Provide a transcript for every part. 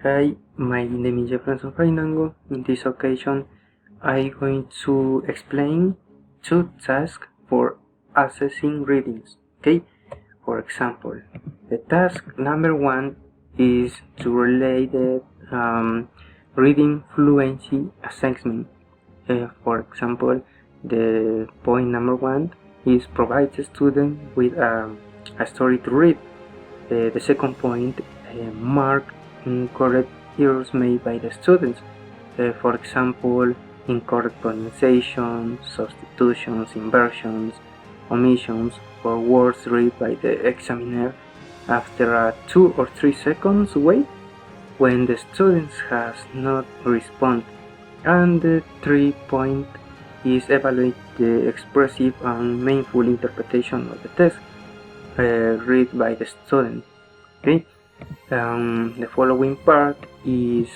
Hi, my name is Jefferson Farinango. In this occasion, I'm going to explain two tasks for assessing readings. Okay, for example, the task number one is to relate the reading fluency assessment. For example, the point number one is provide the student with a story to read. The second point, mark incorrect errors made by the students. For example, incorrect pronunciation, substitutions, inversions, omissions, or words read by the examiner after a 2 or 3 seconds wait when the student has not responded. And the 3 point is evaluate the expressive and meaningful interpretation of the text read by the student. Okay, the following part is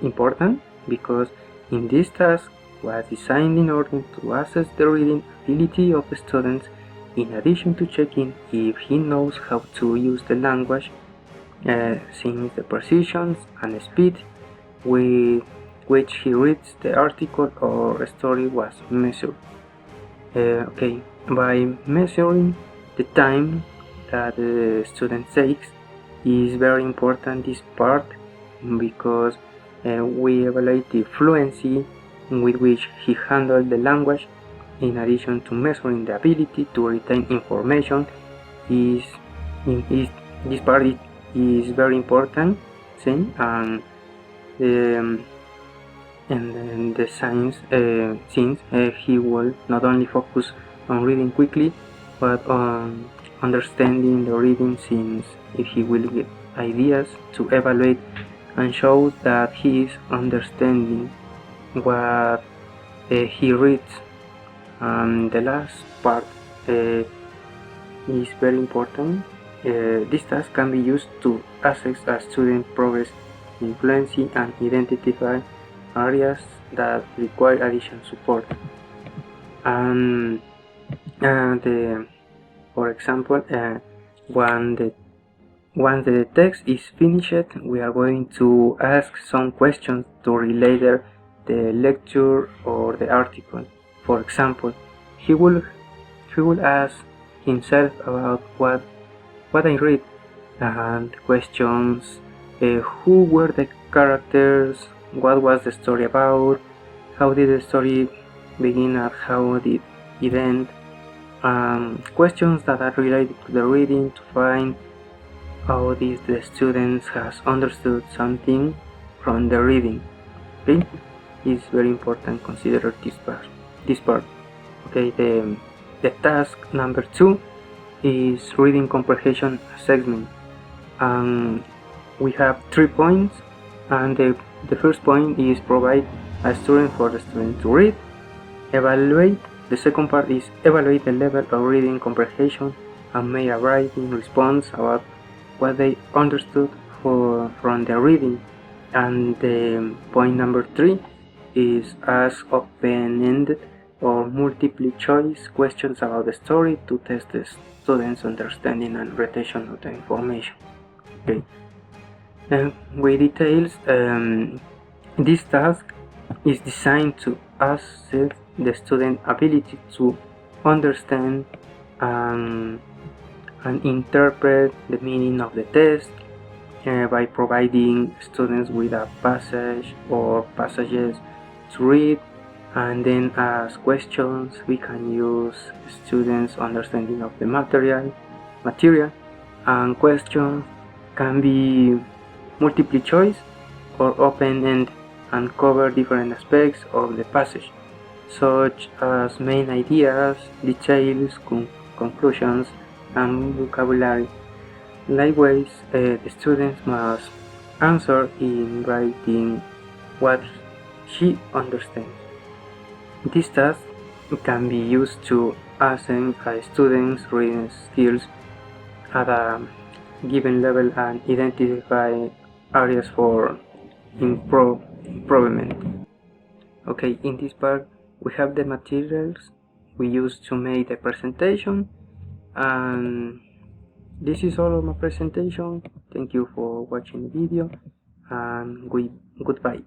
important because in this task was designed in order to assess the reading ability of the students, in addition to checking if he knows how to use the language, since the precision and speed with which he reads the article or story was measured. Okay, by measuring the time that the student takes is very important, this part, because we evaluate the fluency with which he handled the language, in addition to measuring the ability to retain information. This part is very important, and the science, since he will not only focus on reading quickly but on understanding the reading, since if he will get ideas to evaluate and show that he is understanding what he reads. The last part is very important. This task can be used to assess a student progress in fluency and identify areas that require additional support. For example, once the text is finished, we are going to ask some questions to relate the lecture or the article. For example, he will ask himself about what I read, and questions: who were the characters, what was the story about, how did the story begin and how did it end. Questions that are related to the reading to find how the student has understood something from the reading. Okay, it's very important. Consider this part. Okay, the task number two is reading comprehension assessment. We have 3 points, and the first point is provide a student for the student to read. Evaluate. The second part is evaluate the level of reading comprehension and make a writing response about what they understood from the reading. And the point number 3 is ask open-ended or multiple choice questions about the story to test the students' understanding and retention of the information. Okay. With details, this task is designed to assess the student ability to understand and interpret the meaning of the text by providing students with a passage or passages to read, and then ask questions. We can use students' understanding of the material, and questions can be multiple choice or open-ended and cover different aspects of the passage, such as main ideas, details, conclusions, and vocabulary. Likewise, the students must answer in writing what he understands. This task can be used to assess a student's reading skills at a given level and identify areas for improvement. Okay, in this part we have the materials we use to make the presentation, and This is all of my presentation. Thank you for watching the video, and goodbye.